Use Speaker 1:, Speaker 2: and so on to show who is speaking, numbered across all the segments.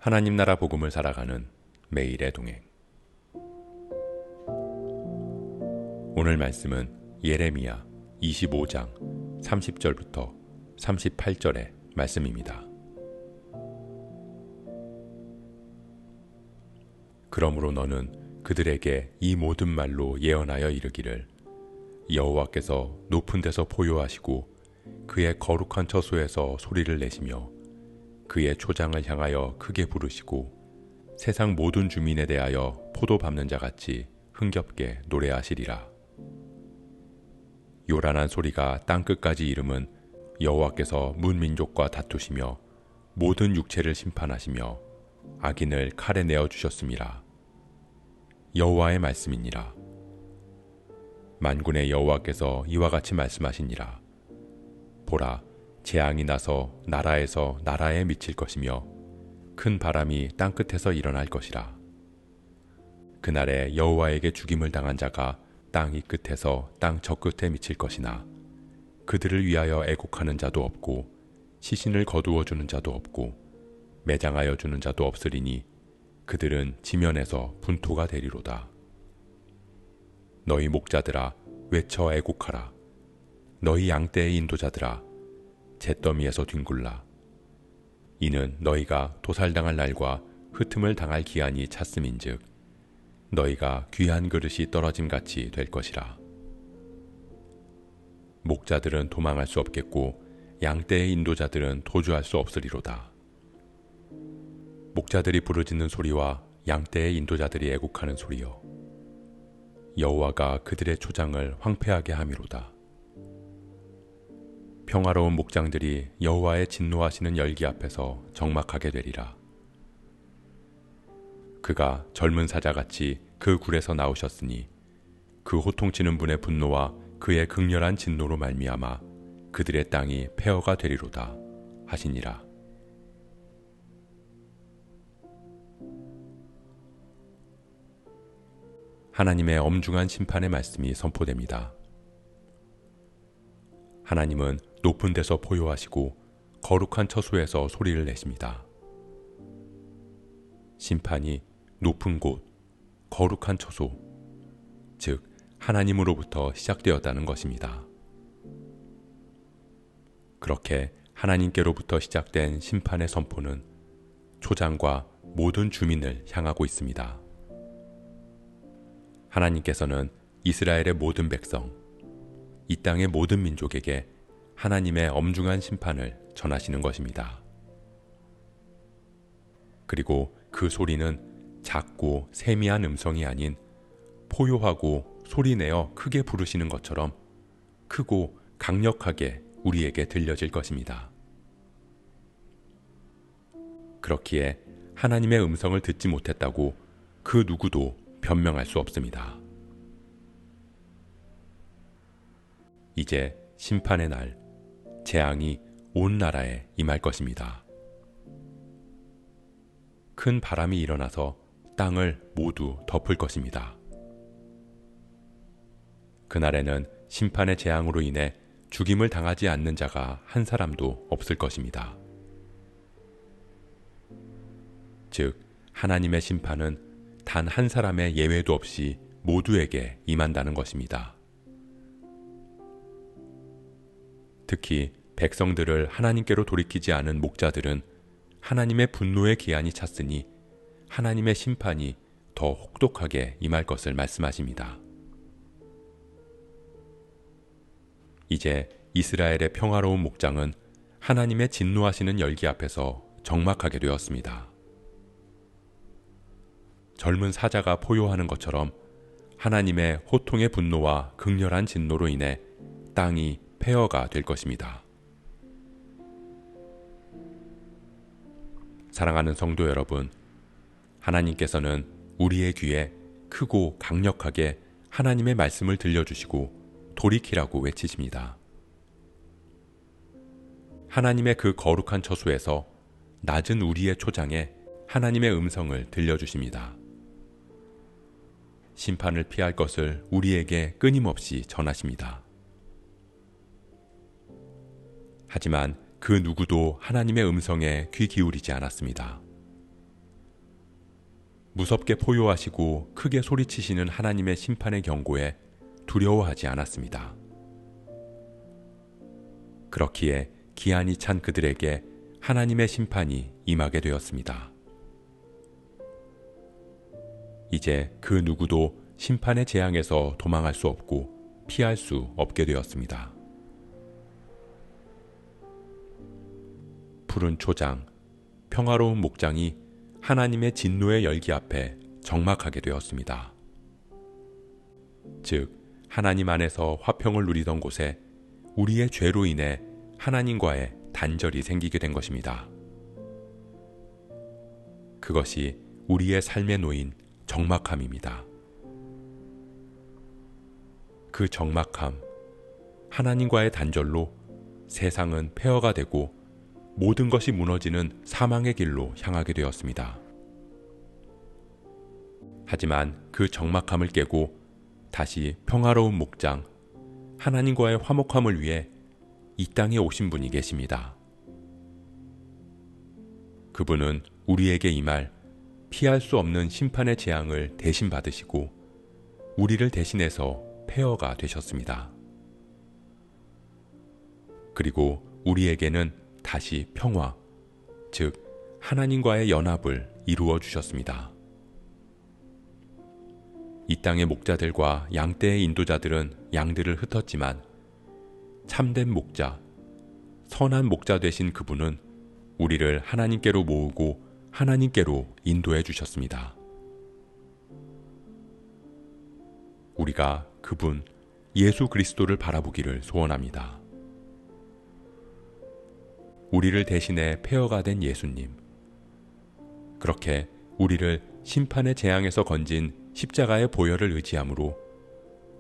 Speaker 1: 하나님 나라 복음을 살아가는 매일의 동행. 오늘 말씀은 예레미야 25장 30절부터 38절의 말씀입니다. 그러므로 너는 그들에게 이 모든 말로 예언하여 이르기를, 여호와께서 높은 데서 포효하시고 그의 거룩한 처소에서 소리를 내시며 그의 초장을 향하여 크게 부르시고 세상 모든 주민에 대하여 포도 밟는 자같이 흥겹게 노래하시리라. 요란한 소리가 땅끝까지 이름은 여호와께서 문민족과 다투시며 모든 육체를 심판하시며 악인을 칼에 내어주셨음이라. 여호와의 말씀이니라. 만군의 여호와께서 이와 같이 말씀하시니라. 보라, 재앙이 나서 나라에서 나라에 미칠 것이며 큰 바람이 땅끝에서 일어날 것이라. 그날에 여호와에게 죽임을 당한 자가 땅 이 끝에서 땅 저 끝에 미칠 것이나 그들을 위하여 애곡하는 자도 없고 시신을 거두어 주는 자도 없고 매장하여 주는 자도 없으리니 그들은 지면에서 분토가 되리로다. 너희 목자들아, 외쳐 애곡하라. 너희 양떼의 인도자들아, 잿더미에서 뒹굴라. 이는 너희가 도살당할 날과 흩음을 당할 기한이 찼음인즉 너희가 귀한 그릇이 떨어짐같이 될 것이라. 목자들은 도망할 수 없겠고 양떼의 인도자들은 도주할 수 없으리로다. 목자들이 부르짖는 소리와 양떼의 인도자들이 애곡하는 소리여, 여호와가 그들의 초장을 황폐하게 함이로다. 평화로운 목장들이 여호와의 진노하시는 열기 앞에서 적막하게 되리라. 그가 젊은 사자같이 그 굴에서 나오셨으니 그 호통치는 분의 분노와 그의 극렬한 진노로 말미암아 그들의 땅이 폐허가 되리로다 하시니라. 하나님의 엄중한 심판의 말씀이 선포됩니다. 하나님은 높은 데서 포효하시고 거룩한 처소에서 소리를 내십니다. 심판이 높은 곳, 거룩한 처소, 즉 하나님으로부터 시작되었다는 것입니다. 그렇게 하나님께로부터 시작된 심판의 선포는 초장과 모든 주민을 향하고 있습니다. 하나님께서는 이스라엘의 모든 백성, 이 땅의 모든 민족에게 하나님의 엄중한 심판을 전하시는 것입니다. 그리고 그 소리는 작고 세미한 음성이 아닌 포효하고 소리내어 크게 부르시는 것처럼 크고 강력하게 우리에게 들려질 것입니다. 그렇기에 하나님의 음성을 듣지 못했다고 그 누구도 변명할 수 없습니다. 이제 심판의 날, 재앙이 온 나라에 임할 것입니다. 큰 바람이 일어나서 땅을 모두 덮을 것입니다. 그날에는 심판의 재앙으로 인해 죽임을 당하지 않는 자가 한 사람도 없을 것입니다. 즉, 하나님의 심판은 단 한 사람의 예외도 없이 모두에게 임한다는 것입니다. 특히 백성들을 하나님께로 돌이키지 않은 목자들은 하나님의 분노의 기한이 찼으니 하나님의 심판이 더 혹독하게 임할 것을 말씀하십니다. 이제 이스라엘의 평화로운 목장은 하나님의 진노하시는 열기 앞에서 적막하게 되었습니다. 젊은 사자가 포효하는 것처럼 하나님의 호통의 분노와 극렬한 진노로 인해 땅이 폐허가 될 것입니다. 사랑하는 성도 여러분, 하나님께서는 우리의 귀에 크고 강력하게 하나님의 말씀을 들려주시고 돌이키라고 외치십니다. 하나님의 그 거룩한 처소에서 낮은 우리의 초장에 하나님의 음성을 들려주십니다. 심판을 피할 것을 우리에게 끊임없이 전하십니다. 하지만 그 누구도 하나님의 음성에 귀 기울이지 않았습니다. 무섭게 포효하시고 크게 소리치시는 하나님의 심판의 경고에 두려워하지 않았습니다. 그렇기에 기한이 찬 그들에게 하나님의 심판이 임하게 되었습니다. 이제 그 누구도 심판의 재앙에서 도망할 수 없고 피할 수 없게 되었습니다. 푸른 초장, 평화로운 목장이 하나님의 진노의 열기 앞에 적막하게 되었습니다. 즉, 하나님 안에서 화평을 누리던 곳에 우리의 죄로 인해 하나님과의 단절이 생기게 된 것입니다. 그것이 우리의 삶에 놓인 적막함입니다. 그 적막함, 하나님과의 단절로 세상은 폐허가 되고 모든 것이 무너지는 사망의 길로 향하게 되었습니다. 하지만 그 적막함을 깨고 다시 평화로운 목장, 하나님과의 화목함을 위해 이 땅에 오신 분이 계십니다. 그분은 우리에게 임할 피할 수 없는 심판의 재앙을 대신 받으시고 우리를 대신해서 폐허가 되셨습니다. 그리고 우리에게는 다시 평화, 즉 하나님과의 연합을 이루어 주셨습니다. 이 땅의 목자들과 양떼의 인도자들은 양들을 흩었지만 참된 목자, 선한 목자 되신 그분은 우리를 하나님께로 모으고 하나님께로 인도해 주셨습니다. 우리가 그분 예수 그리스도를 바라보기를 소원합니다. 우리를 대신해 폐허가 된 예수님, 그렇게 우리를 심판의 재앙에서 건진 십자가의 보혈을 의지함으로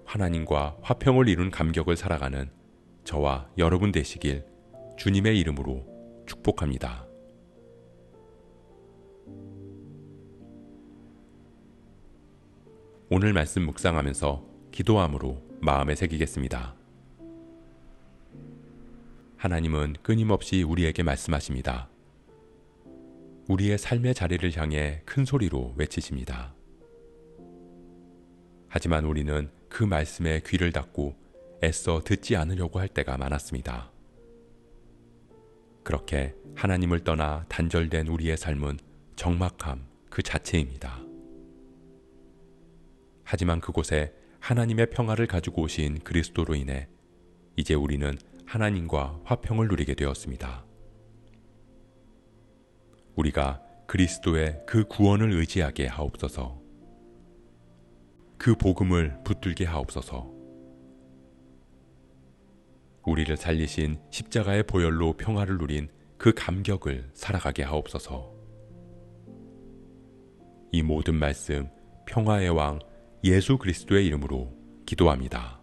Speaker 1: 하나님과 화평을 이룬 감격을 살아가는 저와 여러분 되시길 주님의 이름으로 축복합니다. 오늘 말씀 묵상하면서 기도함으로 마음에 새기겠습니다. 하나님은 끊임없이 우리에게 말씀하십니다. 우리의 삶의 자리를 향해 큰 소리로 외치십니다. 하지만 우리는 그 말씀에 귀를 닫고 애써 듣지 않으려고 할 때가 많았습니다. 그렇게 하나님을 떠나 단절된 우리의 삶은 적막함 그 자체입니다. 하지만 그곳에 하나님의 평화를 가지고 오신 그리스도로 인해 이제 우리는 하나님과 화평을 누리게 되었습니다. 우리가 그리스도의 그 구원을 의지하게 하옵소서. 그 복음을 붙들게 하옵소서. 우리를 살리신 십자가의 보혈로 평화를 누린 그 감격을 살아가게 하옵소서. 이 모든 말씀 평화의 왕 예수 그리스도의 이름으로 기도합니다.